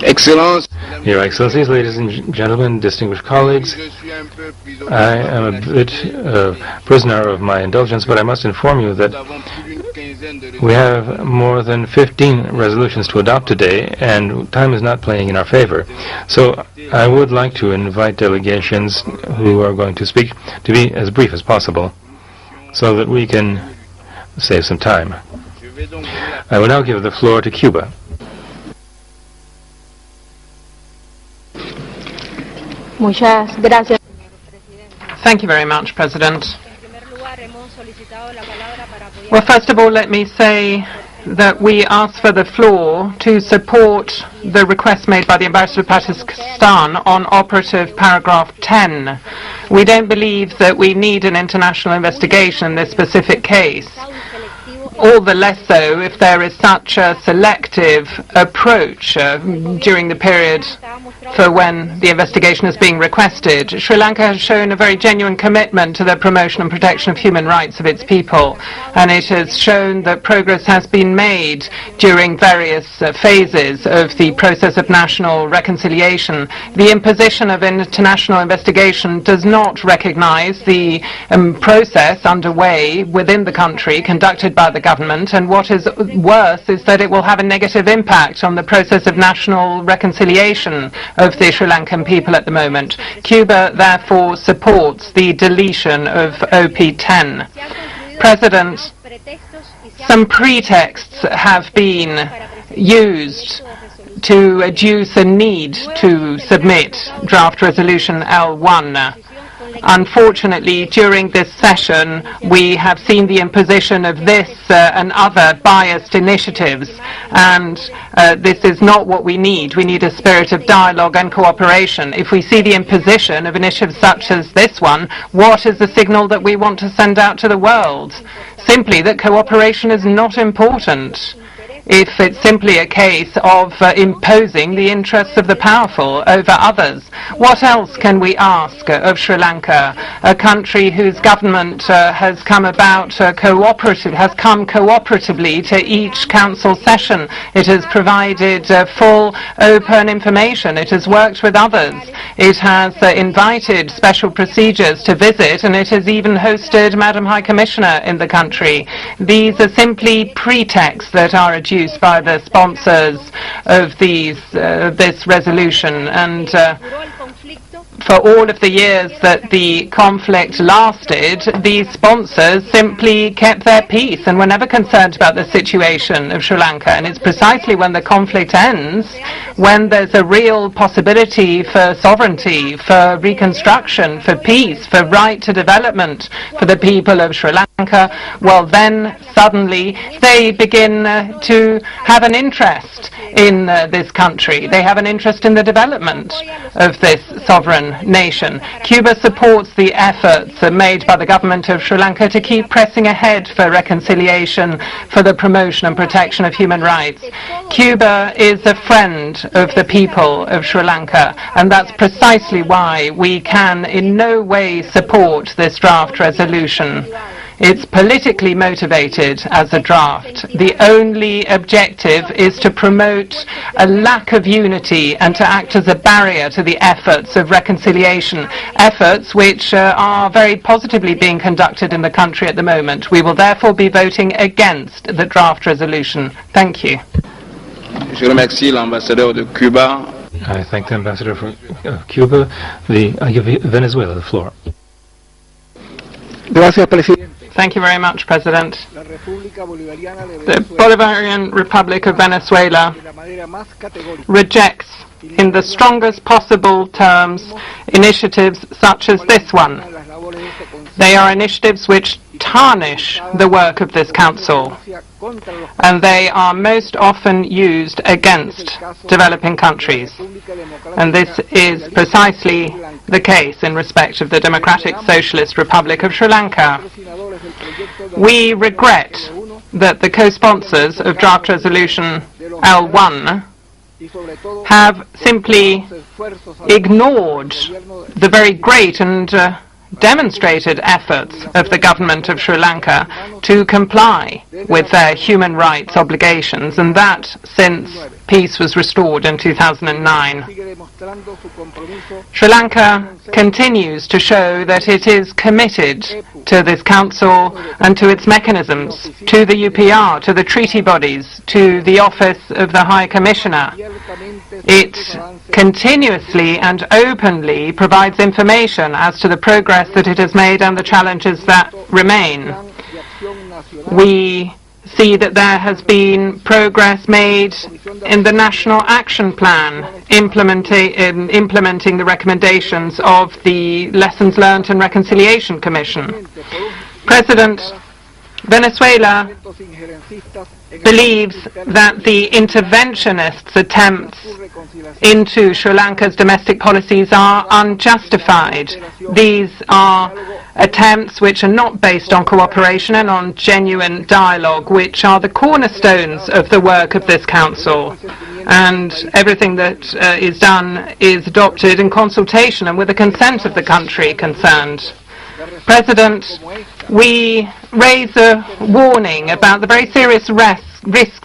Excellences, Your Excellencies, ladies and gentlemen, distinguished colleagues, I am a bit prisoner of my indulgence, but I must inform you that we have more than 15 resolutions to adopt today, and time is not playing in our favor. So I would like to invite delegations who are going to speak to be as brief as possible, so that we can save some time. I will now give the floor to Cuba. Thank you very much, President. Well, first of all, let me say that we ask for the floor to support the request made by the Ambassador of Pakistan on operative paragraph 10. We don't believe that we need an international investigation in this specific case. All the less so if there is such a selective approach during the period for when the investigation is being requested. Sri Lanka has shown a very genuine commitment to the promotion and protection of human rights of its people, and it has shown that progress has been made during various phases of the process of national reconciliation. The imposition of international investigation does not recognize the process underway within the country conducted by the government, and what is worse is that it will have a negative impact on the process of national reconciliation of the Sri Lankan people at the moment. Cuba therefore supports the deletion of OP10. President, some pretexts have been used to adduce a need to submit draft resolution L1. Unfortunately, during this session, we have seen the imposition of this and other biased initiatives, and this is not what we need. We need a spirit of dialogue and cooperation. If we see the imposition of initiatives such as this one, what is the signal that we want to send out to the world? Simply that cooperation is not important. If it's simply a case of imposing the interests of the powerful over others. What else can we ask of Sri Lanka, a country whose government has come cooperatively to each council session? It has provided full, open information. It has worked with others. It has invited special procedures to visit, and it has even hosted Madam High Commissioner in the country. These are simply pretexts that are adduced by the sponsors of this resolution, and for all of the years that the conflict lasted, these sponsors simply kept their peace and were never concerned about the situation of Sri Lanka. And it's precisely when the conflict ends, when there's a real possibility for sovereignty, for reconstruction, for peace, for right to development for the people of Sri Lanka, well then suddenly they begin to have an interest in this country. They have an interest in the development of this sovereign nation. Cuba supports the efforts made by the government of Sri Lanka to keep pressing ahead for reconciliation, for the promotion and protection of human rights. Cuba is a friend of the people of Sri Lanka, and that's precisely why we can in no way support this draft resolution. It's politically motivated as a draft. The only objective is to promote a lack of unity and to act as a barrier to the efforts of reconciliation, efforts which are very positively being conducted in the country at the moment. We will therefore be voting against the draft resolution. Thank you. je remercie l'ambassadeur de Cuba. I thank the ambassador for Cuba. I give Venezuela the floor. Gracias, presidente. Thank you very much, President. The Bolivarian Republic of Venezuela rejects in the strongest possible terms initiatives such as this one. They are initiatives which tarnish the work of this Council, and they are most often used against developing countries. And this is precisely the case in respect of the Democratic Socialist Republic of Sri Lanka. We regret that the co-sponsors of draft resolution L1 have simply ignored the very great and demonstrated efforts of the government of Sri Lanka to comply with their human rights obligations, and that since peace was restored in 2009. Sri Lanka continues to show that it is committed to this Council and to its mechanisms, to the UPR, to the treaty bodies, to the Office of the High Commissioner. It continuously and openly provides information as to the progress that it has made and the challenges that remain. We see that there has been progress made in the National Action Plan, implementing the recommendations of the Lessons Learned and Reconciliation Commission. President, Venezuela believes that the interventionists' attempts into Sri Lanka's domestic policies are unjustified. These are attempts which are not based on cooperation and on genuine dialogue, which are the cornerstones of the work of this Council. And everything that is done is adopted in consultation and with the consent of the country concerned. President, we raise a warning about the very serious risk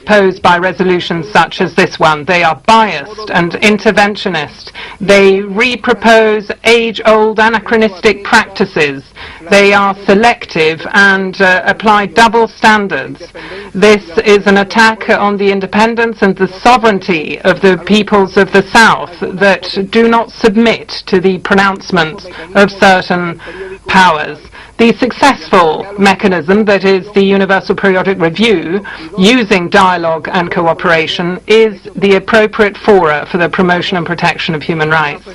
posed by resolutions such as this one. They are biased and interventionist. They repropose age-old anachronistic practices. They are selective and apply double standards. This is an attack on the independence and the sovereignty of the peoples of the South that do not submit to the pronouncements of certain powers. The successful mechanism, that is the Universal Periodic Review, using dialogue and cooperation, is the appropriate fora for the promotion and protection of human rights.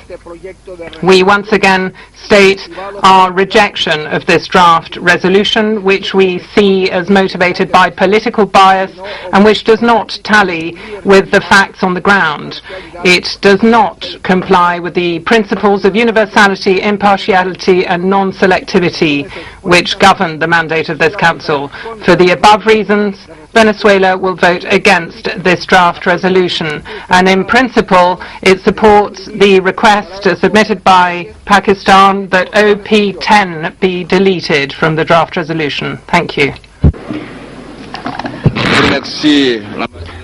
We once again state our rejection of this draft resolution, which we see as motivated by political bias and which does not tally with the facts on the ground. It does not comply with the principles of universality, impartiality and non-selectivity which govern the mandate of this Council. For the above reasons, Venezuela will vote against this draft resolution, and in principle it supports the request submitted by Pakistan that OP10 be deleted from the draft resolution. Thank you.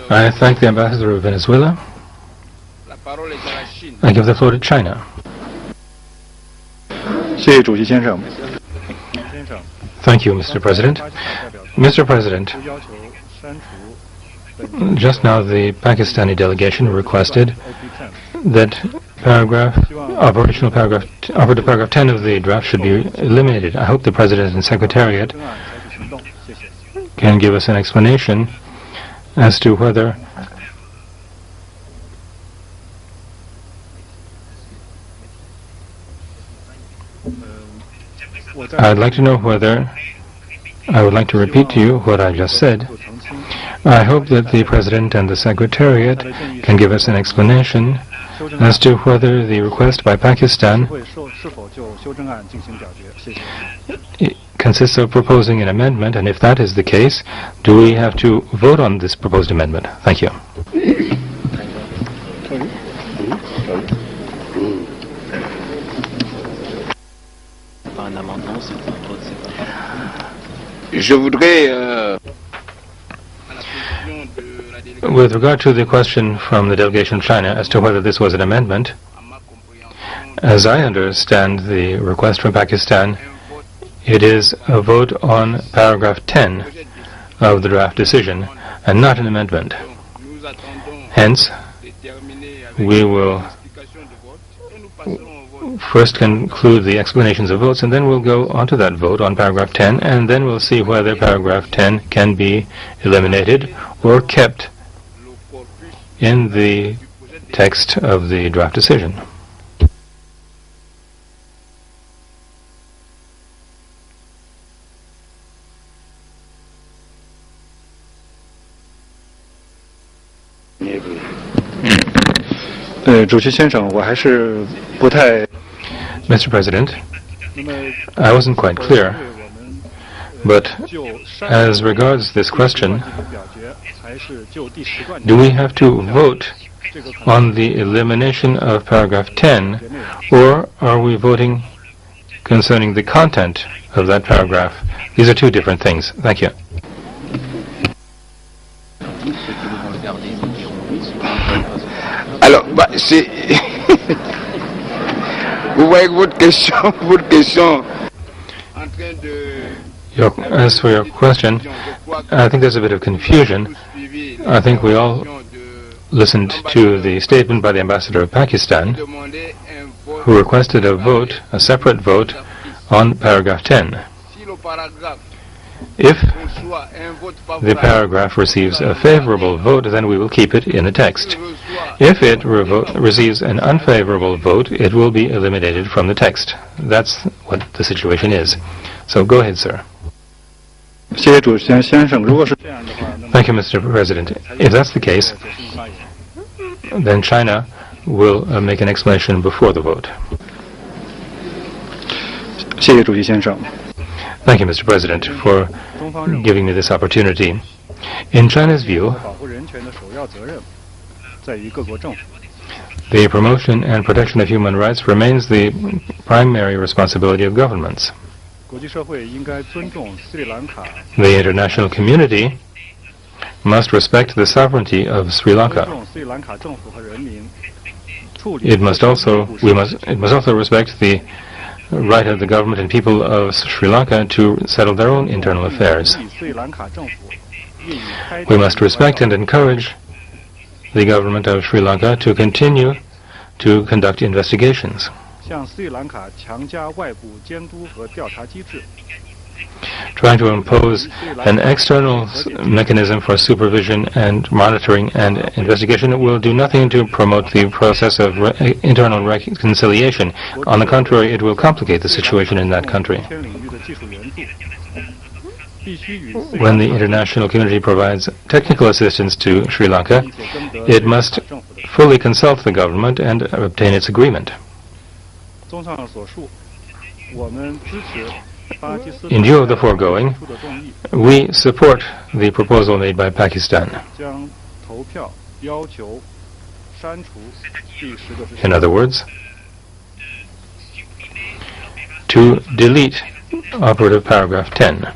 I thank the Ambassador of Venezuela. I give the floor to China. Thank you, Mr. President. Mr. President, just now the Pakistani delegation requested that operative paragraph 10 of the draft should be eliminated. I hope the President and Secretariat can give us an explanation as to whether I'd like to know whether I would like to repeat to you what I just said. I hope that the President and the Secretariat can give us an explanation as to whether the request by Pakistan consists of proposing an amendment, and if that is the case, do we have to vote on this proposed amendment? Thank you. With regard to the question from the delegation of China as to whether this was an amendment, as I understand the request from Pakistan, it is a vote on paragraph 10 of the draft decision and not an amendment. Hence, we will first conclude the explanations of votes, and then we'll go on to that vote on paragraph 10, and then we'll see whether paragraph 10 can be eliminated or kept in the text of the draft decision. Mr. President, I wasn't quite clear, but as regards this question, do we have to vote on the elimination of paragraph 10, or are we voting concerning the content of that paragraph. These are two different things. Thank you. Alors, c'est... Vous voyez que votre question en train de... As for your question, I think there's a bit of confusion. I think we all listened to the statement by the ambassador of Pakistan, who requested a vote, a separate vote, on paragraph 10. If the paragraph receives a favorable vote, then we will keep it in the text. If it receives an unfavorable vote, it will be eliminated from the text. That's what the situation is. So go ahead, sir. Thank you, Mr. President. If that's the case, then China will make an explanation before the vote. Thank you, Mr. President, for giving me this opportunity. In China's view, the promotion and protection of human rights remains the primary responsibility of governments. The international community must respect the sovereignty of Sri Lanka. It must also respect the right of the government and people of Sri Lanka to settle their own internal affairs. We must respect and encourage the government of Sri Lanka to continue to conduct investigations. Trying to impose an external mechanism for supervision and monitoring and investigation will do nothing to promote the process of internal reconciliation. On the contrary, it will complicate the situation in that country. When the international community provides technical assistance to Sri Lanka, it must fully consult the government and obtain its agreement. In view of the foregoing, we support the proposal made by Pakistan. In other words, to delete operative paragraph 10.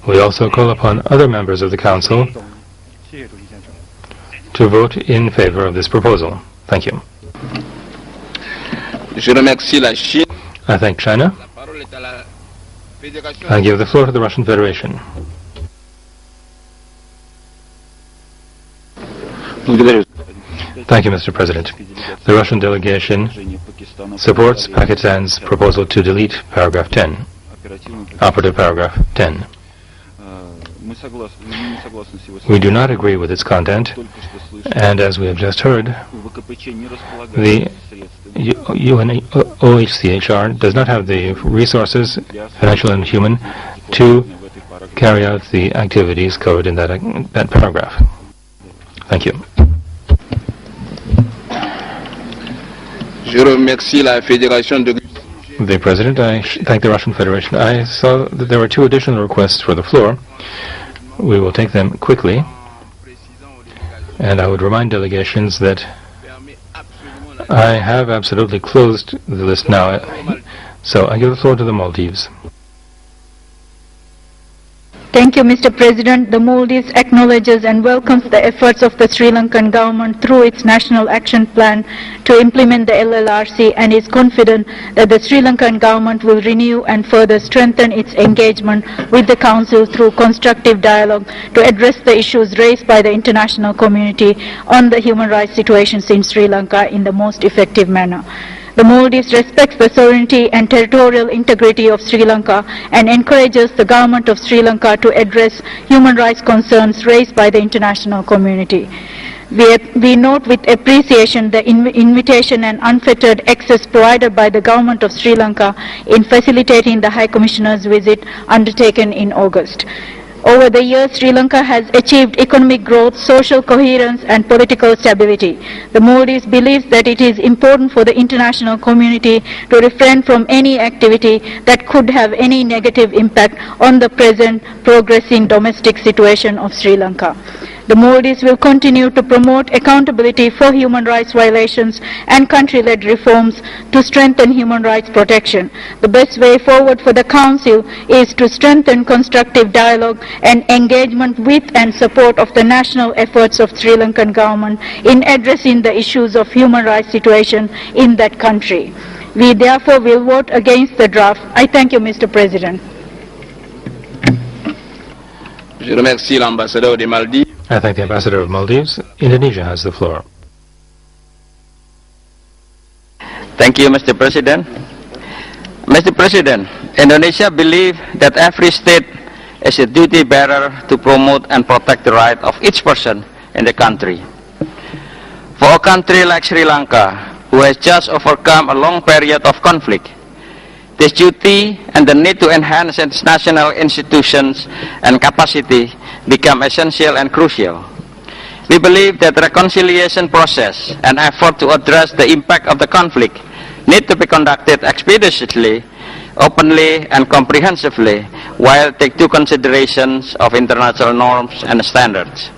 We also call upon other members of the Council to vote in favor of this proposal. Thank you. I thank China. I give the floor to the Russian Federation. Thank you, Mr. President. The Russian delegation supports Pakistan's proposal to delete paragraph 10, operative paragraph 10. We do not agree with its content, and as we have just heard, the UNHRC does not have the resources, financial and human, to carry out the activities covered in that paragraph. Thank you. The President, I thank the Russian Federation. I saw that there were two additional requests for the floor. We will take them quickly. And I would remind delegations that I have absolutely closed the list now. So I give the floor to the Maldives. Thank you, Mr. President. The Maldives acknowledges and welcomes the efforts of the Sri Lankan government through its National Action Plan to implement the LLRC and is confident that the Sri Lankan government will renew and further strengthen its engagement with the Council through constructive dialogue to address the issues raised by the international community on the human rights situations in Sri Lanka in the most effective manner. The Maldives respects the sovereignty and territorial integrity of Sri Lanka and encourages the government of Sri Lanka to address human rights concerns raised by the international community. We note with appreciation the invitation and unfettered access provided by the government of Sri Lanka in facilitating the High Commissioner's visit undertaken in August. Over the years, Sri Lanka has achieved economic growth, social coherence and political stability. The Maldives believes that it is important for the international community to refrain from any activity that could have any negative impact on the present progressing domestic situation of Sri Lanka. The Maldives will continue to promote accountability for human rights violations and country-led reforms to strengthen human rights protection. The best way forward for the Council is to strengthen constructive dialogue and engagement with and support of the national efforts of Sri Lankan government in addressing the issues of human rights situation in that country. We therefore will vote against the draft. I thank you, Mr. President. Je remercie l'ambassadeur des Maldives. I thank the Ambassador of Maldives. Indonesia has the floor. Thank you, Mr. President. Mr. President, Indonesia believes that every state is a duty bearer to promote and protect the right of each person in the country. For a country like Sri Lanka, who has just overcome a long period of conflict, this duty and the need to enhance its national institutions and capacity become essential and crucial. We believe that the reconciliation process and effort to address the impact of the conflict need to be conducted expeditiously, openly and comprehensively, while take due considerations of international norms and standards.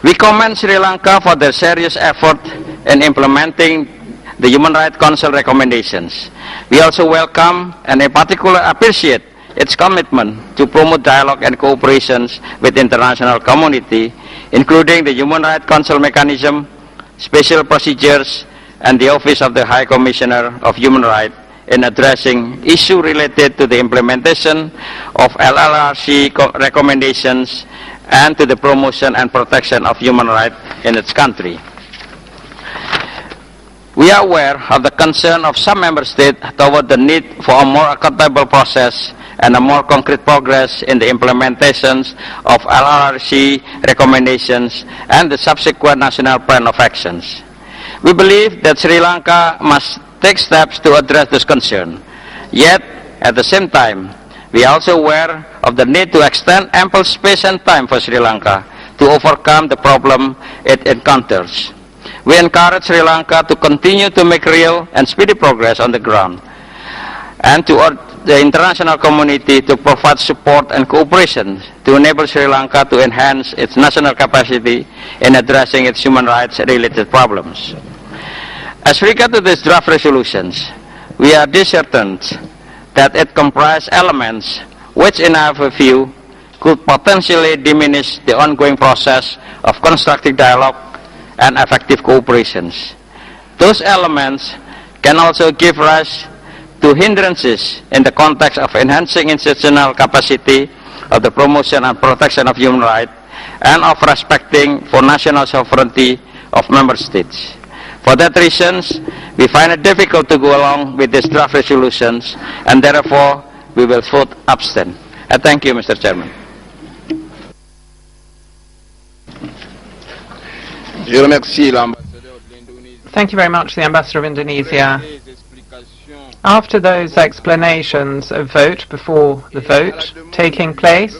We commend Sri Lanka for their serious effort in implementing the Human Rights Council recommendations. We also welcome and in particular appreciate its commitment to promote dialogue and cooperation with the international community, including the Human Rights Council mechanism, special procedures, and the Office of the High Commissioner of Human Rights in addressing issues related to the implementation of LLRC recommendations and to the promotion and protection of human rights in its country. We are aware of the concern of some member states toward the need for a more accountable process and a more concrete progress in the implementations of LRRC recommendations and the subsequent national plan of actions. We believe that Sri Lanka must take steps to address this concern. Yet, at the same time, we are also aware of the need to extend ample space and time for Sri Lanka to overcome the problem it encounters. We encourage Sri Lanka to continue to make real and speedy progress on the ground, and to urge the international community to provide support and cooperation to enable Sri Lanka to enhance its national capacity in addressing its human rights related problems. As regard to these draft resolutions, we are disheartened that it comprises elements which in our view could potentially diminish the ongoing process of constructive dialogue and effective cooperation. Those elements can also give rise to hindrances in the context of enhancing institutional capacity of the promotion and protection of human rights and of respecting for national sovereignty of member states. For that reasons, we find it difficult to go along with these draft resolutions, and therefore we will vote abstain. I thank you, Mr. Chairman. Thank you very much, the Ambassador of Indonesia. After those explanations, a vote before the vote taking place.